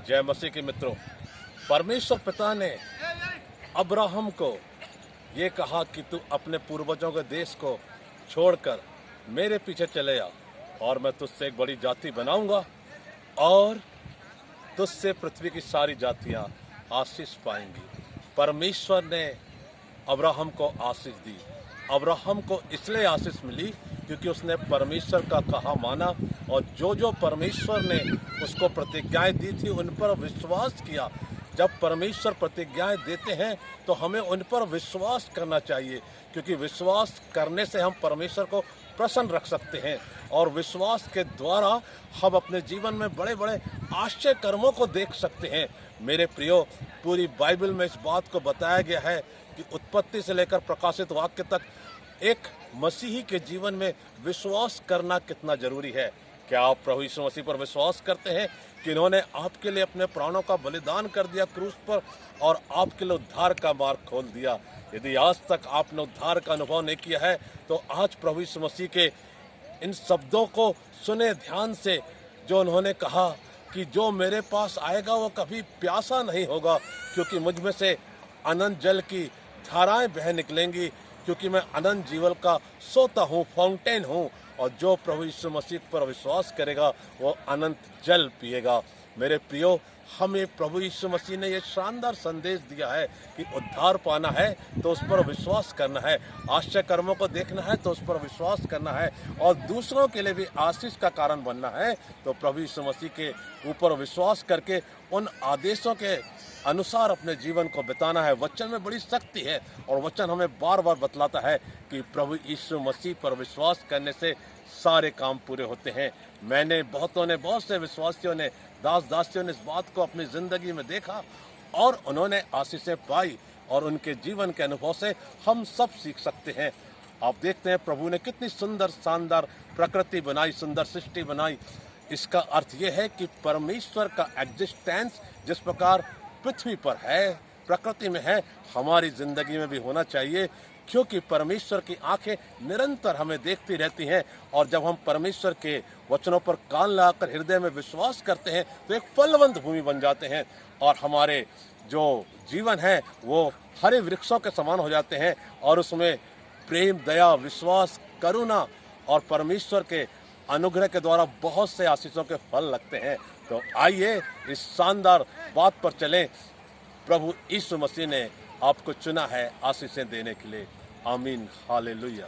जय मसीह के मित्रों, परमेश्वर पिता ने अब्राहम को ये कहा कि तू अपने पूर्वजों के देश को छोड़कर मेरे पीछे चले आ और मैं तुझसे एक बड़ी जाति बनाऊंगा और तुझसे पृथ्वी की सारी जातियां आशीष पाएंगी। परमेश्वर ने अब्राहम को आशीष दी। अब्राहम को इसलिए आशीष मिली क्योंकि उसने परमेश्वर का कहा माना और जो परमेश्वर ने उसको प्रतिज्ञाएं दी थी उन पर विश्वास किया। जब परमेश्वर प्रतिज्ञाएं देते हैं तो हमें उन पर विश्वास करना चाहिए, क्योंकि विश्वास करने से हम परमेश्वर को प्रसन्न रख सकते हैं और विश्वास के द्वारा हम अपने जीवन में बड़े बड़े आश्चर्य कर्मों को देख सकते हैं। मेरे प्रियो, पूरी बाइबल में इस बात को बताया गया है कि उत्पत्ति से लेकर प्रकाशित वाक्य तक एक मसीही के जीवन में विश्वास करना कितना जरूरी है। क्या आप प्रभु यीशु मसीह पर विश्वास करते हैं कि इन्होंने आपके लिए अपने प्राणों का बलिदान कर दिया क्रूस पर और आपके लिए उद्धार का मार्ग खोल दिया? यदि आज तक आपने उद्धार का अनुभव नहीं किया है तो आज प्रभु यीशु मसीह के इन शब्दों को सुने ध्यान से, जो उन्होंने कहा कि जो मेरे पास आएगा वो कभी प्यासा नहीं होगा, क्योंकि मुझ में से अनंत जल की धाराएं बह निकलेंगी, क्योंकि मैं अनंत जीवन का सोता हूँ, फाउंटेन हूँ। और जो प्रभु यीशु मसीह पर विश्वास करेगा वो अनंत जल पिएगा। मेरे प्रियो, हमें प्रभु यीशु मसीह ने ये शानदार संदेश दिया है कि उद्धार पाना है तो उस पर विश्वास करना है, आश्चर्य कर्मों को देखना है तो उस पर विश्वास करना है और दूसरों के लिए भी आशीष का कारण बनना है तो प्रभु यीशु मसीह के ऊपर विश्वास करके उन आदेशों के अनुसार अपने जीवन को बिताना है। वचन में बड़ी शक्ति है और वचन हमें बार बार बतलाता है कि प्रभु यीशु मसीह पर विश्वास करने से सारे काम पूरे होते हैं। बहुत से विश्वासियों ने, दास दासियों ने इस बात को अपनी जिंदगी में देखा और उन्होंने आशीषें पाई और उनके जीवन के अनुभव से हम सब सीख सकते हैं। आप देखते हैं प्रभु ने कितनी सुंदर शानदार प्रकृति बनाई, सुंदर सृष्टि बनाई। इसका अर्थ यह है कि परमेश्वर का एग्जिस्टेंस जिस प्रकार पृथ्वी पर है, प्रकृति में है, हमारी जिंदगी में भी होना चाहिए, क्योंकि परमेश्वर की आंखें निरंतर हमें देखती रहती हैं और जब हम परमेश्वर के वचनों पर कान लगाकर हृदय में विश्वास करते हैं तो एक फलवंत भूमि बन जाते हैं और हमारे जो जीवन है वो हरे वृक्षों के समान हो जाते हैं और उसमें प्रेम, दया, विश्वास, करुणा और परमेश्वर के अनुग्रह के द्वारा बहुत से आशीषों के फल लगते हैं। तो आइए इस शानदार बात पर चलें। प्रभु यीशु मसीह ने आपको चुना है आशीषें देने के लिए। आमीन, हालेलुया।